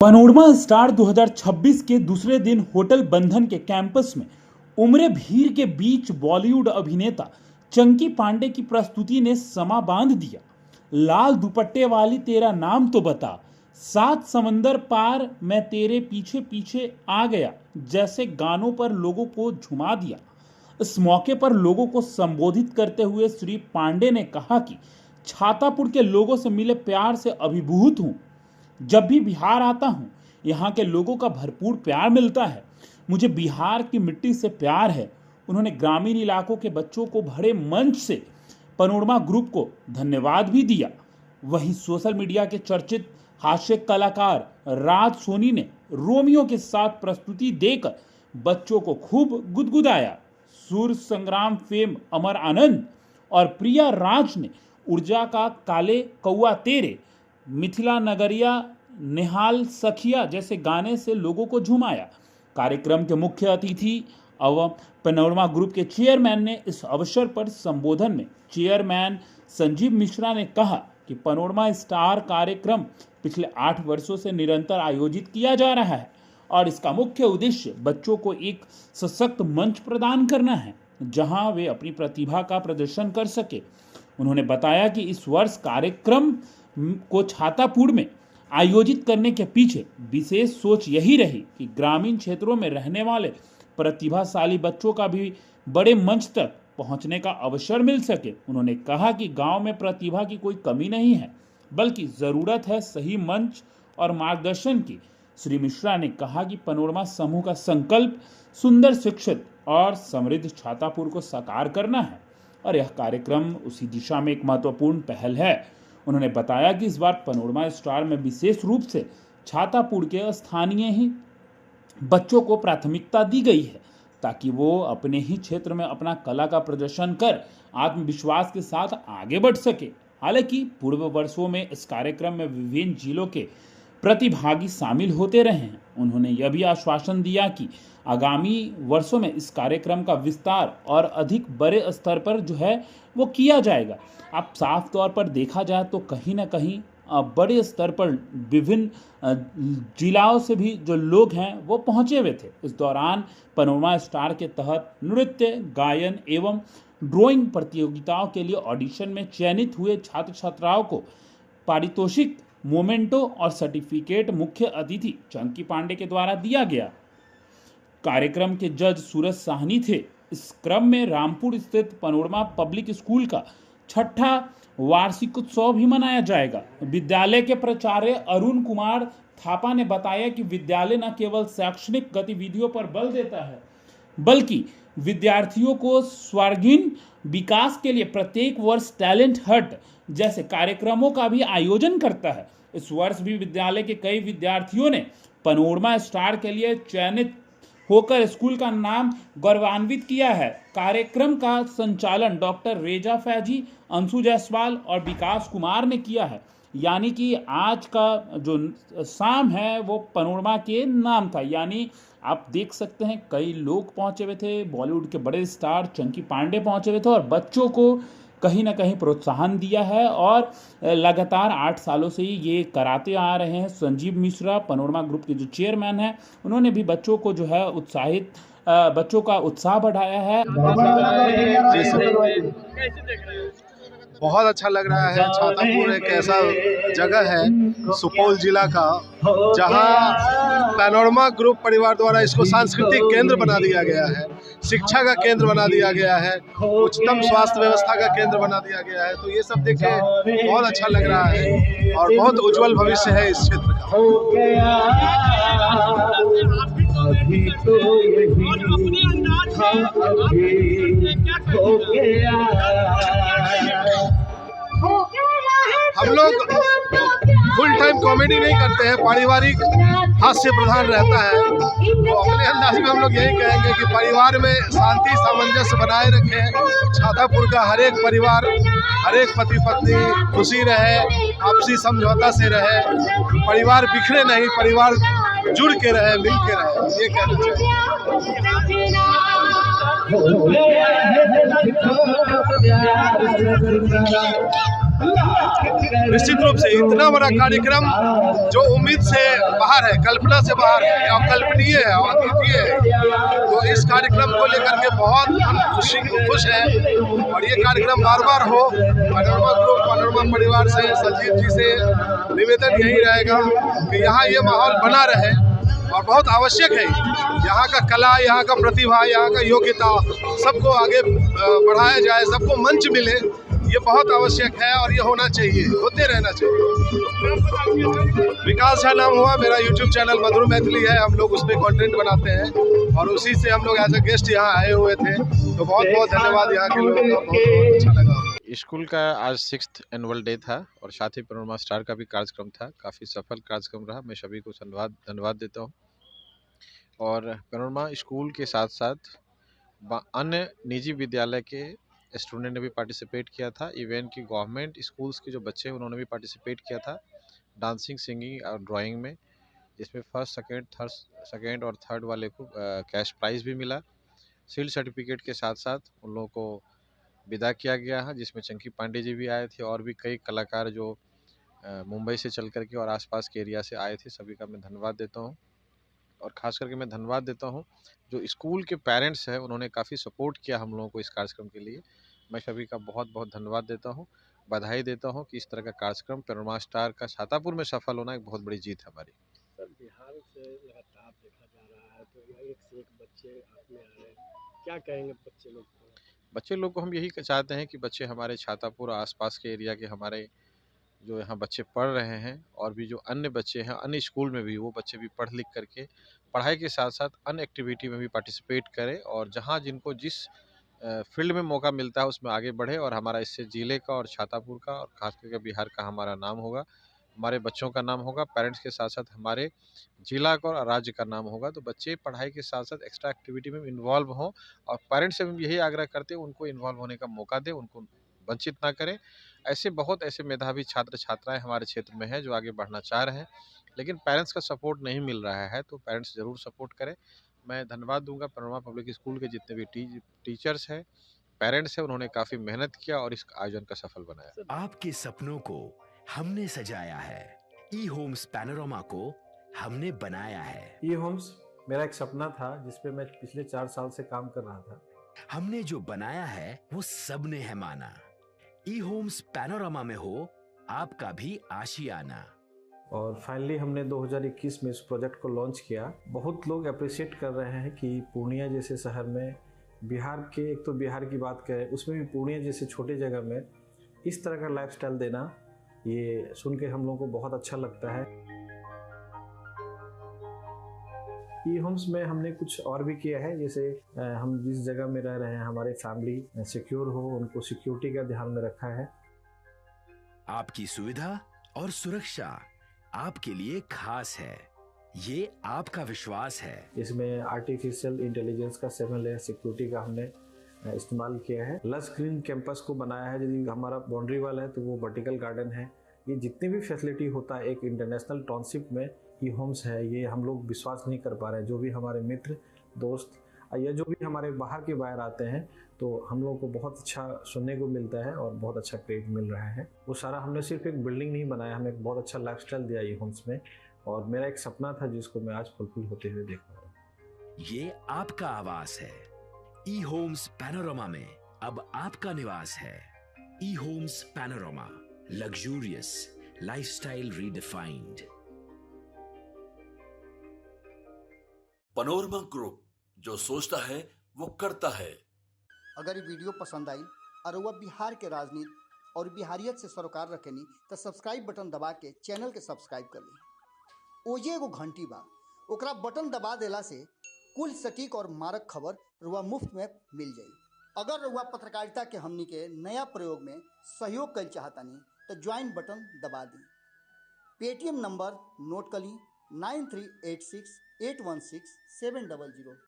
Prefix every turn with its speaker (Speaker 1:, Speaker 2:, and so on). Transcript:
Speaker 1: Panorama star 2026 के दूसरे दिन होटल बंधन के कैंपस में उमड़े भीड़ के बीच बॉलीवुड अभिनेता चंकी पांडे की प्रस्तुति ने समा बांध दिया। लाल दुपट्टे वाली तेरा नाम तो बता, सात समंदर पार मैं तेरे पीछे पीछे आ गया जैसे गानों पर लोगों को झुमा दिया। इस मौके पर लोगों को संबोधित करते हुए श्री पांडे ने कहा कि छातापुर के लोगों से मिले प्यार से अभिभूत हूं। जब भी बिहार आता हूं, यहाँ के लोगों का भरपूर प्यार मिलता है। मुझे बिहार की मिट्टी से प्यार है। उन्होंने ग्रामीण इलाकों के बच्चों को बड़े मंच से पैनोरमा ग्रुप को धन्यवाद भी दिया। वहीं सोशल मीडिया के चर्चित हास्य कलाकार राज सोनी ने रोमियो के साथ प्रस्तुति देकर बच्चों को खूब गुदगुदाया। सूर्य संग्राम फेम अमर आनंद और प्रिया राज ने ऊर्जा का काले कौआ तेरे, मिथिला नगरिया, निहाल सखिया जैसे गाने से लोगों को झुमाया। कार्यक्रम के मुख्य अतिथि एवं पैनोरमा ग्रुप के चेयरमैन ने इस अवसर पर संबोधन में चेयरमैन संजीव मिश्रा ने कहा कि पैनोरमा स्टार कार्यक्रम पिछले 8 वर्षों से निरंतर आयोजित किया जा रहा है और इसका मुख्य उद्देश्य बच्चों को एक सशक्त मंच प्रदान करना है जहां वे अपनी प्रतिभा का प्रदर्शन कर सके। उन्होंने बताया कि इस वर्ष कार्यक्रम को छातापुर में आयोजित करने के पीछे विशेष सोच यही रही कि ग्रामीण क्षेत्रों में रहने वाले प्रतिभाशाली बच्चों का भी बड़े मंच तक पहुंचने का अवसर मिल सके। उन्होंने कहा कि गांव में प्रतिभा की कोई कमी नहीं है, बल्कि जरूरत है सही मंच और मार्गदर्शन की। श्री मिश्रा ने कहा कि पैनोरमा समूह का संकल्प सुंदर, शिक्षित और समृद्ध छातापुर को साकार करना है और यह कार्यक्रम उसी दिशा में एक महत्वपूर्ण पहल है। उन्होंने बताया कि इस बार पैनोरमा स्टार में विशेष रूप से छातापुर के स्थानीय ही बच्चों को प्राथमिकता दी गई है ताकि वो अपने ही क्षेत्र में अपना कला का प्रदर्शन कर आत्मविश्वास के साथ आगे बढ़ सके। हालांकि पूर्व वर्षों में इस कार्यक्रम में विभिन्न जिलों के प्रतिभागी शामिल होते रहे हैं। उन्होंने यह भी आश्वासन दिया कि आगामी वर्षों में इस कार्यक्रम का विस्तार और अधिक बड़े स्तर पर जो है वो किया जाएगा। अब साफ तौर पर देखा जाए तो कहीं ना कहीं बड़े स्तर पर विभिन्न जिलाओं से भी जो लोग हैं वो पहुंचे हुए थे। इस दौरान पैनोरमा स्टार के तहत नृत्य, गायन एवं ड्राइंग प्रतियोगिताओं के लिए ऑडिशन में चयनित हुए छात्र छात्राओं को पारितोषिक, मोमेंटो और सर्टिफिकेट मुख्य अतिथि चंकी पांडे के द्वारा दिया गया। कार्यक्रम के जज सूरज साहनी थे। इस क्रम में रामपुर स्थित पैनोरमा पब्लिक स्कूल का 6ठा वार्षिकोत्सव भी मनाया जाएगा। विद्यालय के प्राचार्य अरुण कुमार थापा ने बताया कि विद्यालय न केवल शैक्षणिक गतिविधियों पर बल देता है, बल्कि विद्यार्थियों को सर्वांगीण विकास के लिए प्रत्येक वर्ष टैलेंट हट जैसे कार्यक्रमों का भी आयोजन करता है। इस वर्ष भी विद्यालय के कई विद्यार्थियों ने पैनोरमा स्टार के लिए चयनित होकर स्कूल का नाम गौरवान्वित किया है। कार्यक्रम का संचालन डॉक्टर रेजा फैजी, अंशु जायसवाल और विकास कुमार ने किया है। यानी कि आज का जो शाम है वो पैनोरमा के नाम था। यानी आप देख सकते हैं कई लोग पहुंचे हुए थे, बॉलीवुड के बड़े स्टार चंकी पांडे पहुंचे हुए थे और बच्चों को कहीं ना कहीं प्रोत्साहन दिया है और लगातार 8 सालों से ही ये कराते आ रहे हैं। संजीव मिश्रा पैनोरमा ग्रुप के जो चेयरमैन हैं, उन्होंने भी बच्चों को जो है बच्चों का उत्साह बढ़ाया है।
Speaker 2: बहुत अच्छा लग रहा है। छातापुर एक ऐसा जगह है सुपौल जिला का जहां पैनोरमा ग्रुप परिवार द्वारा इसको सांस्कृतिक केंद्र बना दिया गया है, शिक्षा का केंद्र बना दिया गया है, उच्चतम स्वास्थ्य व्यवस्था का केंद्र बना दिया गया है। तो ये सब देख के बहुत अच्छा लग रहा है और बहुत उज्जवल भविष्य है इस क्षेत्र का। हम लोग फुल टाइम कॉमेडी नहीं करते हैं, पारिवारिक हास्य प्रधान रहता है। तो अपने अंदाज में हम लोग यही कहेंगे कि परिवार में शांति सामंजस्य बनाए रखें। छातापुर का हर एक परिवार, हर एक पति पत्नी खुशी रहे, आपसी समझौता से रहे, परिवार बिखरे नहीं, परिवार जुड़ के रहे, मिल के रहे, ये कहना चाहिए। निश्चित रूप से इतना बड़ा कार्यक्रम जो उम्मीद से बाहर है, कल्पना से बाहर है, अकल्पनीय है, अद्वितीय है। तो इस कार्यक्रम को लेकर के बहुत हम खुश हैं और ये कार्यक्रम बार बार हो। पैनोरमा ग्रुप, पैनोरमा परिवार से, संजीव जी से निवेदन यही रहेगा कि यहाँ ये माहौल बना रहे और बहुत आवश्यक है। यहाँ का कला, यहाँ का प्रतिभा, यहाँ का योग्यता सबको आगे बढ़ाया जाए, सबको मंच मिले, ये बहुत आवश्यक है और ये होना चाहिए, होते रहना चाहिए। विकास झा नाम हुआ, मेरा YouTube चैनल मधुर मैथिली है, हम लोग उस पर कंटेंट बनाते हैं और उसी से हम लोग एज ए गेस्ट यहाँ आए हुए थे। तो बहुत बहुत धन्यवाद यहाँ के लोगों का, बहुत अच्छा लगा।
Speaker 3: स्कूल का आज 6th एनुअल डे था और साथ ही पैनोरमा स्टार का भी कार्यक्रम था। काफ़ी सफल कार्यक्रम रहा, मैं सभी को धन्यवाद देता हूँ। और पैनोरमा स्कूल के साथ साथ अन्य निजी विद्यालय के स्टूडेंट ने भी पार्टिसिपेट किया था। इवन कि गवर्नमेंट स्कूल्स के जो बच्चे हैं उन्होंने भी पार्टिसिपेट किया था डांसिंग, सिंगिंग और ड्राइंग में, जिसमें फर्स्ट, सेकेंड और थर्ड वाले को कैश प्राइज़ भी मिला। शील्ड सर्टिफिकेट के साथ साथ उन लोगों को विदा किया गया है, जिसमें चंकी पांडे जी भी आए थे और भी कई कलाकार जो मुंबई से चल करके और आसपास के एरिया से आए थे। सभी का मैं धन्यवाद देता हूँ और ख़ास करके मैं धन्यवाद देता हूँ जो स्कूल के पेरेंट्स हैं, उन्होंने काफ़ी सपोर्ट किया हम लोगों को इस कार्यक्रम के लिए। मैं सभी का बहुत बहुत धन्यवाद देता हूँ, बधाई देता हूँ कि इस तरह का कार्यक्रम पैनोरमा स्टार का छातापुर में सफल होना एक बहुत बड़ी जीत है हमारी।
Speaker 4: सर, बिहार से लगातार देखा जा रहा है तो एक से एक बच्चे आगे आ रहे हैं, क्या कहेंगे बच्चे लोग को?
Speaker 3: बच्चे लोग को हम यही चाहते हैं कि बच्चे हमारे छातापुर आसपास के एरिया के हमारे जो यहाँ बच्चे पढ़ रहे हैं और भी जो अन्य बच्चे हैं अन्य स्कूल में भी, वो बच्चे भी पढ़ लिख करके पढ़ाई के साथ साथ अन्य एक्टिविटी में भी पार्टिसिपेट करें और जहाँ जिनको जिस फील्ड में मौका मिलता है उसमें आगे बढ़े और हमारा इससे ज़िले का और छातापुर का और खास करके बिहार का हमारा नाम होगा, हमारे बच्चों का नाम होगा, पेरेंट्स के साथ साथ हमारे जिला का और राज्य का नाम होगा। तो बच्चे पढ़ाई के साथ साथ एक्स्ट्रा एक्टिविटी में इन्वॉल्व हों और पेरेंट्स से भी यही आग्रह करते हैं उनको इन्वॉल्व होने का मौका दें, उनको वंचित ना करें। बहुत ऐसे मेधावी छात्र छात्राएं हमारे क्षेत्र में हैं जो आगे बढ़ना चाह रहे हैं, लेकिन पेरेंट्स का सपोर्ट नहीं मिल रहा है, तो पेरेंट्स ज़रूर सपोर्ट करें। मैं धन्यवाद दूंगा पैनोरमा पब्लिक स्कूल के जितने भी टीचर्स हैं, पेरेंट्स हैं, उन्होंने काफ़ी मेहनत किया और इस आयोजन का सफल बनाया।
Speaker 5: आपके सपनों को हमने सजाया है, ई होम्स पैनोरमा को हमने बनाया है।
Speaker 6: ई होम्स मेरा एक सपना था जिस पे मैं पिछले 4 साल से काम कर रहा था।
Speaker 5: हमने जो बनाया है वो सबने है माना। ई होम्स पैनोरमा में हो आपका भी आशियाना।
Speaker 6: और फाइनली हमने 2021 में इस प्रोजेक्ट को लॉन्च किया। बहुत लोग अप्रिशिएट कर रहे हैं कि पूर्णिया जैसे शहर में, बिहार के, एक तो बिहार की बात करें उसमें भी पूर्णिया जैसे छोटे जगह में इस तरह का लाइफस्टाइल देना, ये सुन के हम लोगों को बहुत अच्छा लगता है। ई होम्स में हमने कुछ और भी किया है, जैसे हम जिस जगह में रह रहे हैं हमारे फैमिली सिक्योर हो, उनको सिक्योरिटी का ध्यान में रखा है।
Speaker 5: आपकी सुविधा और सुरक्षा आपके लिए खास है, ये आपका विश्वास है।
Speaker 6: इसमें आर्टिफिशियल इंटेलिजेंस का 7 लेयर सिक्योरिटी का हमने इस्तेमाल किया है। लस ग्रीन कैंपस को बनाया है, यदि हमारा बाउंड्री वाल है तो वो वर्टिकल गार्डन है। ये जितनी भी फैसिलिटी होता है एक इंटरनेशनल टाउनशिप में ई होम्स है, ये हम लोग विश्वास नहीं कर पा रहे हैं। जो भी हमारे मित्र दोस्त या जो भी हमारे बाहर के बाहर आते हैं तो हम लोगों को बहुत अच्छा सुनने को मिलता है और बहुत अच्छा क्रेडिट मिल रहा है। वो सारा हमने सिर्फ एक बिल्डिंग नहीं बनाया, हमें एक बहुत अच्छा लाइफस्टाइल दिया ई होम्स में, और मेरा एक सपना था जिसको मैं आज फुलफिल होते हुए देख रहा हूँ।
Speaker 5: ये आपका आवास है। ई होम्स पैनोरमा में अब आपका निवास है। E Homes Panorama, luxurious lifestyle redefined.
Speaker 7: Panorama Group, जो सोचता है वो करता है।
Speaker 8: अगर ये वीडियो पसंद आई और वह बिहार के राजनीति और बिहारियत से सरोकार रखेनी तो सब्सक्राइब बटन दबा के चैनल के सब्सक्राइब कर ली। ओजे एगो घंटी बा, ओकरा बटन दबा देला से कुल सटीक और मारक खबर रुआ मुफ्त में मिल जाई। अगर रुआ पत्रकारिता के हमनी के नया प्रयोग में सहयोग कर चाहतानी तो ज्वाइन बटन दबा दी। पेटीएम नंबर नोट कर ली 9386816700।